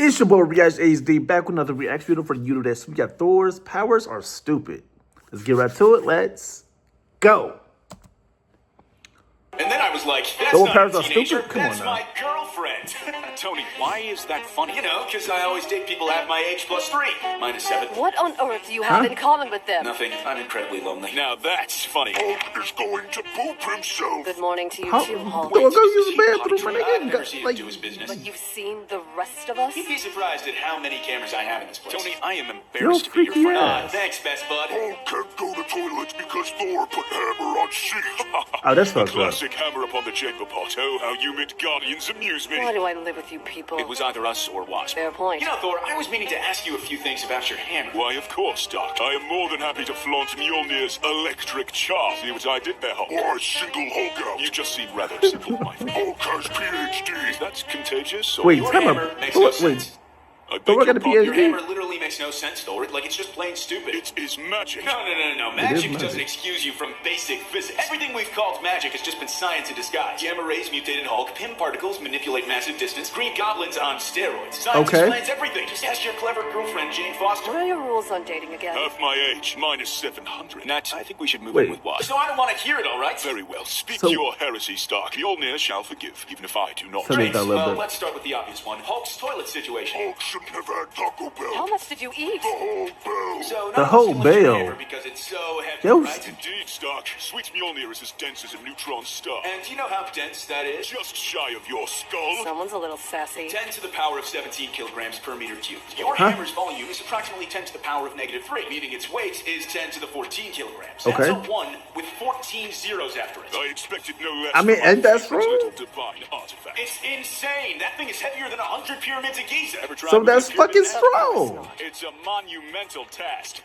It's your boy reactshd back with another reaction video for you today. So we got Thor's powers are stupid. Let's get right to it. Let's go. And then I was like, that's Thor not powers a are teenager, stupid? Come that's on now. my girlfriend. Tony, why is that funny? You know, because I always date people half my age plus 3, minus 7. What on earth do you have in common with them? Nothing. I'm incredibly lonely. Now that's funny. Hulk is going to poop himself. Good morning to you How? too, Hulk. Thor, go use the bathroom, my I've nigga. never seen him Like, do his business. But you've seen the rest of us? You'd be surprised at how many cameras I have in this place. Tony, I am you're embarrassed to be your freaky friend. ass. Thanks, best bud. Hulk can't go to toilets because Thor put hammer on sheet. Oh, that's fucked up. Classic hammer upon the chamber pot. Oh, how you mid guardians amuse me. Why do I live with you people? It was either us or Wasp. Fair point. You know, Thor, I was meaning to ask you a few things about your hammer. Why, of course, Doc. I am more than happy to flaunt Mjolnir's electric charm. See what I did there, Hulk? Why single Hulk out? You just seem rather simple, my friend. Hulk has PhD. That's contagious. Or Wait, Your time hammer out. makes Thor, no wait. sense. I Thor beg got a your pardon. Your PhD? hammer literally makes no sense, Thor. Like, it's just plain stupid. It is magic. No. is Magic magic. doesn't excuse you from basic physics. Everything we've called magic has just been science in disguise. Gamma rays, mutated Hulk, Pym particles manipulate massive distance, green goblins on steroids. Science Okay. explains everything. Just ask your clever girlfriend, Jane Foster. What are your rules on dating again? Half my age, minus 700. Nat, I think we should move Wait. in with Wasp. So I don't want to hear it, all right? Very well. Speak So- your heresy, Stark. Mjolnir shall forgive, even if I do not. So Great. I love Well, that. let's start with the obvious one. Hulk's toilet situation. Hulk shouldn't have had Taco Bell. How much did you eat? The whole bell. So The not whole only lift your bale. hammer because it's so heavy, Yo, right? Indeed, Stark. Sweet Mjolnir is as dense as a neutron star. And do you know how dense that is? Just shy of your skull. Someone's a little sassy. 10 to the power of 17 kilograms per meter cubed. Your Huh? hammer's volume is approximately 10 to the power of -3, meaning its weight is 10 to the 14 kilograms. Okay. That's a 1 with 14 zeros after it. I expected no less. I mean, from my ain't that favorite true? little divine artifact. It's insane. That thing is heavier than 100 pyramids of Giza. Ever tried So with that's a pyramid? fucking strong. It's a monumental task.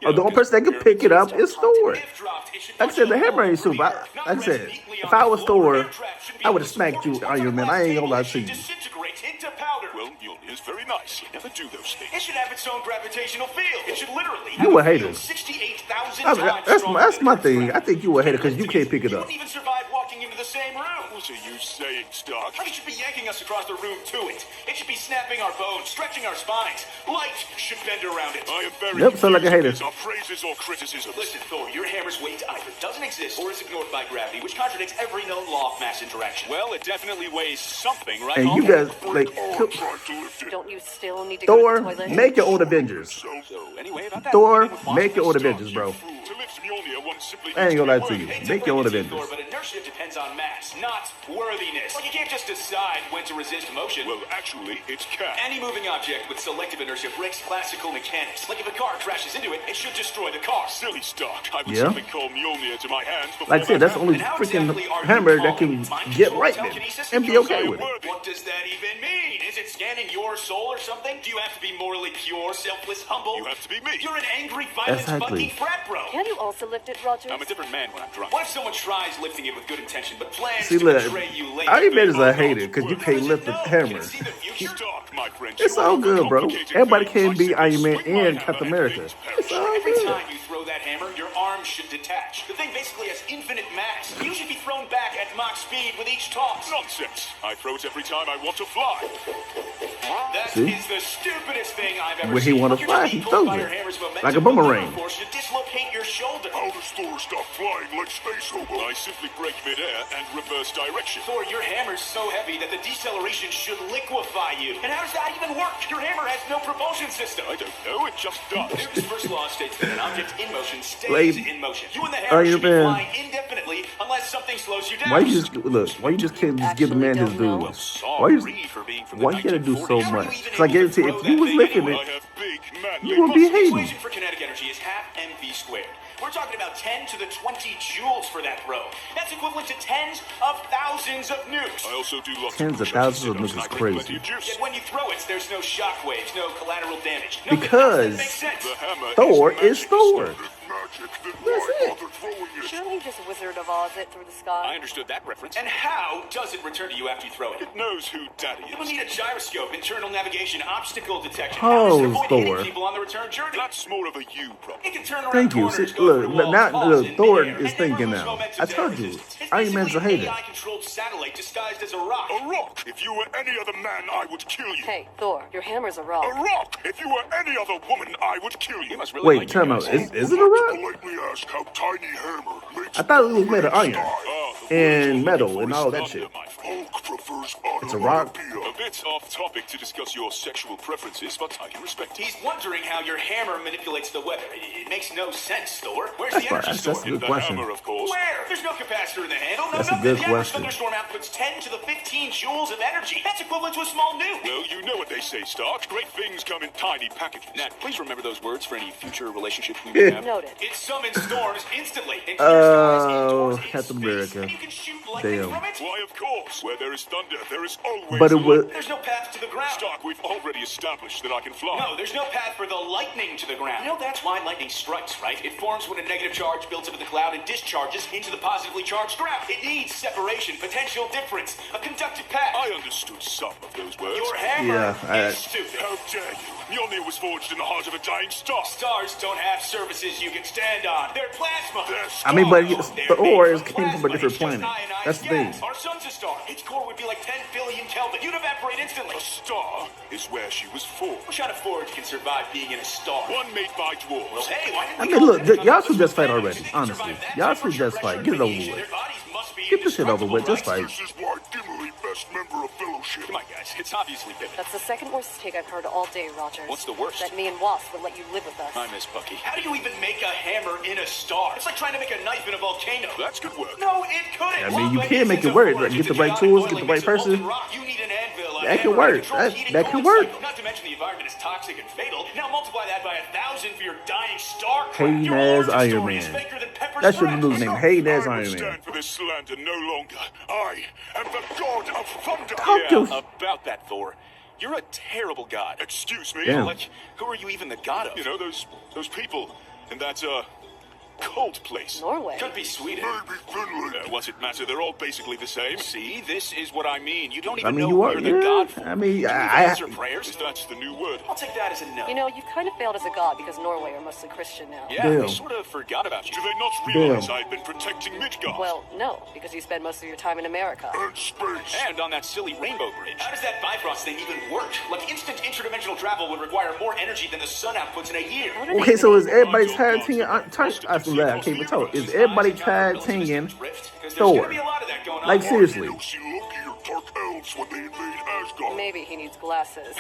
Oh, the only person that can pick it up is Thor. If dropped, it should Like I said, the punch a hammer hole ain't through super. the earth. Like I Not said, rest neatly if on I the was floor. Thor, Air trap should be I able would to have smacked you, support Iron Man. I ain't gonna lie to you. Disintegrate into powder. Well, Mjolnir's very nice. You never do those It things. should have its own gravitational field. It should literally You have a hater. field 68,000 I times mean, that's stronger that's than my Earth's thing. gravity. I think you a hater because you can't pick it You up. wouldn't even survive walking into the same room. What are you saying, Stark? Like, it should be yanking us across the room to it. It should be snapping our bones, stretching our spines. Light should bend around it. I am very Yep, sound like a hater. confused. Are praises or criticisms? Listen, Thor, your hammer's weight either doesn't exist or is ignored by gravity, which contradicts every known law of mass interaction. Well, it definitely weighs something, right? And you guys, like, All tried to lift it. Don't you still need to go Thor, to the toilet? make your own Avengers. So, Anyway, about that. Thor, make your own Avengers, bro. to lift Mjolnir, one simply I ain't gonna lie to needs you. Hate to Make your own break it to you, Avengers. Thor, but inertia depends on mass, not worthiness. Like, you can't just decide when to resist motion. Well, actually, it can. Any moving object with selective inertia breaks classical mechanics. Like, if a car crashes into it, it should destroy the car. Silly Stark. I would Yeah. simply call Mjolnir to my hands before Like I said, that's the that only And how freaking exactly are you hammer that calling can mind get control lightning telekinesis? and be Because okay I with it. would. What does that even mean? Is it scanning your soul or something? Do you have to be morally pure, selfless, humble? You have to be me. You're an angry, violent, Exactly. fucking frat bro. Can you also lift it, Rogers? I'm a different man when I'm drunk. What if someone tries lifting it with good intention, but plans See, to look, betray you later? Iron Man is a hater because you can't lift the No, hammer. can see the future? Stark, my friend. It's you all are good, bro. complicated Everybody things. can I be simply Iron Man swing my and hammer Captain and America. things It's perish. all Every good. time you throw that hammer, your arm should detach. The thing basically has infinite mass. You should be thrown back at Mach speed with each toss. Nonsense. I throw it every time I want to fly. That See? is the stupidest thing I've ever When he seen. wanna You're fly, not he being throws pulled by it. your hammer's momentum, Like a but boomerang. the force should dislocate your shoulder. How does Thor stop flying like Space Hobo? I simply break midair and reverse direction. Thor, your hammer's so heavy that the deceleration should liquefy you. And how does that even work? Your hammer has no propulsion system. I don't know, it just does. Newton's first law states that an object in motion stays Like, in motion. You and the hammer Iron should be Man. flying indefinitely unless something slows you down. Why you just look? Why you just can't just give the man his Actually don't know. dues? Why you? Why you gotta do so 1940s? much? Cause I guarantee if you was lifting I it, have big manly you would be muscles. The hating. equation for kinetic energy is half mv squared. We're talking about 10 to the 20 joules for that throw. That's equivalent to tens of thousands of nukes. I also do lots Tens of push-ups thousands of and nukes sit-ups, is and I crazy. drink plenty of juice. Yet when you throw it, there's no shock waves, no collateral damage. No, Because that makes sense. The hammer Thor is is magic, Thor. Stark. magic, then That's why it. bother throwing it? Surely you just Wizard of Oz it through the I sky. understood that reference. And how does it return to you after you throw it? It knows who Daddy You'll is. need a gyroscope, internal navigation, obstacle detection. Oh, How does it avoid Thor. hitting people on the return journey? That's more of a you problem. It can turn around Thank you. corners, See, go look, through walls, now pause in Thor midair, is and thinking never lose now. momentum I to told air you, resistance. It's Iron Man's a basically an hater. AI-controlled satellite disguised as a rock. A rock! If you were any other man, I would kill you. Hey, Thor, your hammer's a rock. A rock! If you were any other woman, I would kill you. You must really Wait, like time you out. guys. Is it a I'd like rock? to politely ask how Tiny Hammer makes I thought it was made of iron the and words metal you're and looking all for that is shit. thunder, my friend. Hulk prefers It's a rock. automobile. A bit off topic to discuss your sexual preferences, but I can respect it. He's wondering how your hammer manipulates the weather. It makes no sense, Thor. Where's That's the fine. energy That's a stored? good The question. hammer, of course. Where? There's no capacitor in the handle. No, That's a nothing. good The average question. thunderstorm outputs 10 to the 15 joules of energy. That's equivalent to a small nuke. Well, you know what they say, Stark. Great things come in tiny packages. Nat, please remember those words for any future relationship we may have. Noted. It summons storms instantly. Into your skies, Oh, indoors, in Captain space, America. and you can shoot lightning Damn. from it. Why, of course. Where there is thunder, there is always But it was. lightning. There's no path to the ground. Stark, we've already established that I can fly. No, there's no path for the lightning to the ground. You know that's why lightning strikes, right? It forms when a negative charge builds into the cloud and discharges into the positively charged ground. It needs separation, potential difference, a conductive path. I understood some of those words. Your hammer Yeah, is stupid. How dare you? Mjolnir was forged in the heart of a dying star. Stars don't have surfaces you can stand on. They're plasma. They're I mean, but stars. They're Thor made is from came from a plasma. different It's just planet. ionized That's the thing. gas. Our sun's a star. Its core would be like 10 billion Kelvin. You'd evaporate instantly. A star is where she was forged. What kind of forge can survive being in a star? One made by Well, dwarves. hey, why didn't I we mean, call look, it y'all should just fight They already, can honestly. survive that Y'all temperature, should just fight. pressure, Get it over radiation. with. Their bodies must be Get this shit over with. Just indestructible, fight. This is why Gimli, best member of Fellowship. Come on, guys. It's obviously Pivot. That's the second worst take I've heard all day, Rogers. What's the worst? That me and Wasp would let you live with us. I miss Bucky. How do you even make a hammer in a star? It's like trying to make a knife in a volcano. That's good work. No, it couldn't. I mean, you But can make it's it a work. forge. Get It's the a right giant tools, get boiling the right mix of molten person. rock. You need an anvil, a That can hammer, work. a controlled That- heat and that can cold work. cycle. Not to mention the environment is toxic and fatal. Now multiply that by 1,000 for your dying star craft. Hating Your ass origin Iron story is Man. faker than Pepper's That should be breath. the name. Hating ass I Iron will Man. stand for this slander no longer. I am the god of thunder. Talk Yeah, to- about that, Thor. You're a terrible god. Excuse me. Damn. Like, who are you even the god of? You know those people in that cold place. Norway. Could be Sweden. Maybe Finland. What's it matter? They're all basically the same. See, this is what I mean. You don't I even mean, know you who are. you're the god for. I mean, Do you I- answer prayers? That's the new word. I'll take that as a no. You know, you've kind of failed as a god because Norway are mostly Christian now. yeah, Damn. I sort of forgot about you. Do they not realize Damn. I've been protecting Midgard? Well, no, because you spend most of your time in America. And space. And on that silly rainbow bridge. How does that Bifrost thing even work? Like, instant interdimensional travel would require more energy than the sun outputs in a year. How did they Okay, so even- is everybody tag teaming? I can't even tell. Is everybody tag teaming Thor? Like, seriously. You'll see Loki or Dark Elves when they invade Asgard. Maybe he needs glasses.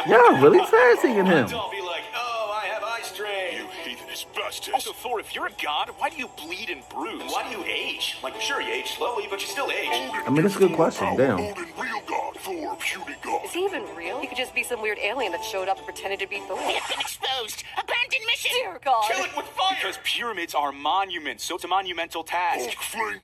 Y'all really tag teaming him. Don't be like, oh, I have eye strain. You heathenish bastards. Also, Thor, if you're a god, why do you bleed and bruise? Why do you age? Like, sure, you age slowly, but you still age. Odin I mean, that's a good gives question, Thor damn. power. Odin, real god. Thor, puny god. Is he even real? He could just be some weird alien that showed up and pretended to be Thor. Been exposed. Abandoned mission. Dear God. Kill it with fire! Because pyramids are monuments, so it's a monumental task. Hulk flame.